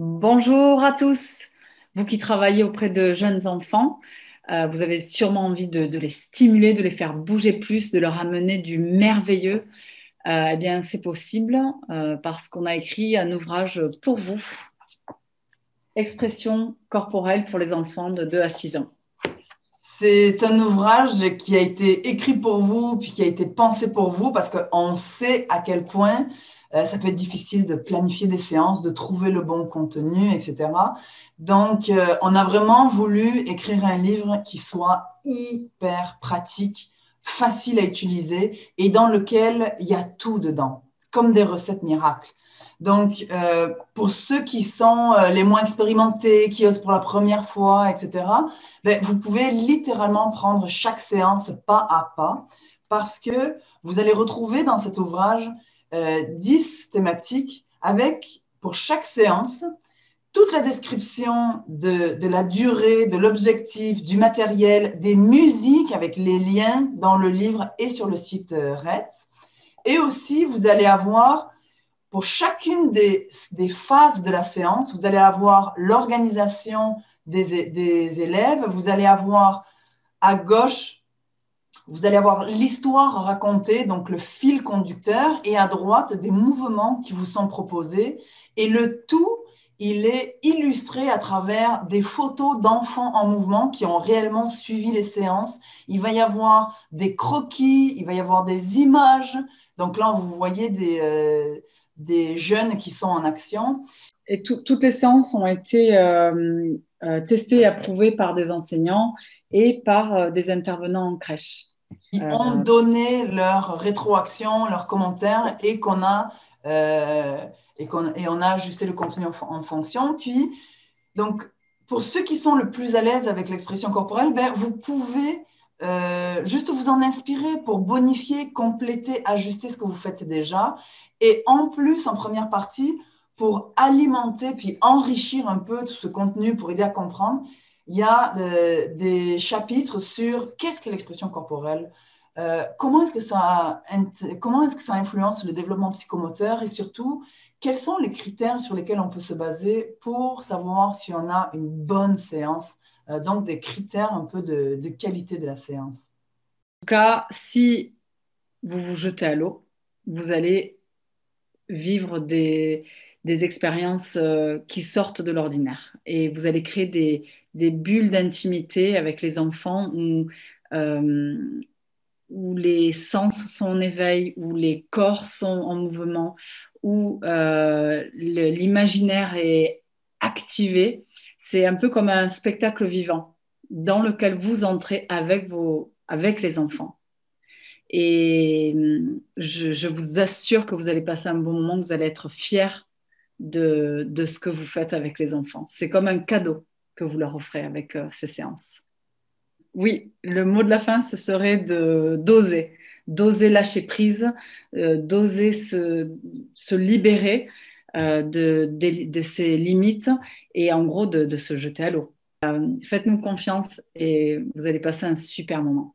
Bonjour à tous. Vous qui travaillez auprès de jeunes enfants, vous avez sûrement envie de les stimuler, de les faire bouger plus, de leur amener du merveilleux. Eh bien, c'est possible parce qu'on a écrit un ouvrage pour vous, Expression corporelle pour les enfants de 2 à 6 ans. C'est un ouvrage qui a été écrit pour vous, puis qui a été pensé pour vous, parce qu'on sait à quel point ça peut être difficile de planifier des séances, de trouver le bon contenu, etc. Donc, on a vraiment voulu écrire un livre qui soit hyper pratique, facile à utiliser et dans lequel il y a tout dedans, comme des recettes miracles. Donc, pour ceux qui sont les moins expérimentés, qui osent pour la première fois, etc., ben, vous pouvez littéralement prendre chaque séance pas à pas parce que vous allez retrouver dans cet ouvrage 10 thématiques avec, pour chaque séance, toute la description de la durée, de l'objectif, du matériel, des musiques avec les liens dans le livre et sur le site RETS. Et aussi, vous allez avoir pour chacune des phases de la séance, vous allez avoir l'organisation des élèves, vous allez avoir à gauche, vous allez avoir l'histoire racontée, donc le fil conducteur, et à droite, des mouvements qui vous sont proposés. Et le tout, il est illustré à travers des photos d'enfants en mouvement qui ont réellement suivi les séances. Il va y avoir des croquis, il va y avoir des images. Donc là, vous voyez des jeunes qui sont en action. Et toutes les séances ont été testées et approuvées par des enseignants et par des intervenants en crèche. Qui Euh, ont donné leur rétroaction, leurs commentaires et qu'on a, et on a ajusté le contenu en fonction. Puis, donc, pour ceux qui sont le plus à l'aise avec l'expression corporelle, ben, vous pouvez juste vous en inspirer pour bonifier, compléter, ajuster ce que vous faites déjà. Et en plus, en première partie, pour alimenter puis enrichir un peu tout ce contenu pour aider à comprendre, il y a des chapitres sur qu'est-ce que l'expression corporelle, comment est-ce que ça influence le développement psychomoteur et surtout, quels sont les critères sur lesquels on peut se baser pour savoir si on a une bonne séance, donc des critères un peu de qualité de la séance. En tout cas, si vous vous jetez à l'eau, vous allez vivre des expériences qui sortent de l'ordinaire. Et vous allez créer des bulles d'intimité avec les enfants euh, où les sens sont en éveil, où les corps sont en mouvement, où l'imaginaire est activé. C'est un peu comme un spectacle vivant dans lequel vous entrez avec les enfants. Et je vous assure que vous allez passer un bon moment, que vous allez être fiers de ce que vous faites avec les enfants. C'est comme un cadeau que vous leur offrez avec ces séances. Oui, le mot de la fin, ce serait d'oser lâcher prise, d'oser se libérer de ses limites et en gros de se jeter à l'eau. Faites-nous confiance et vous allez passer un super moment.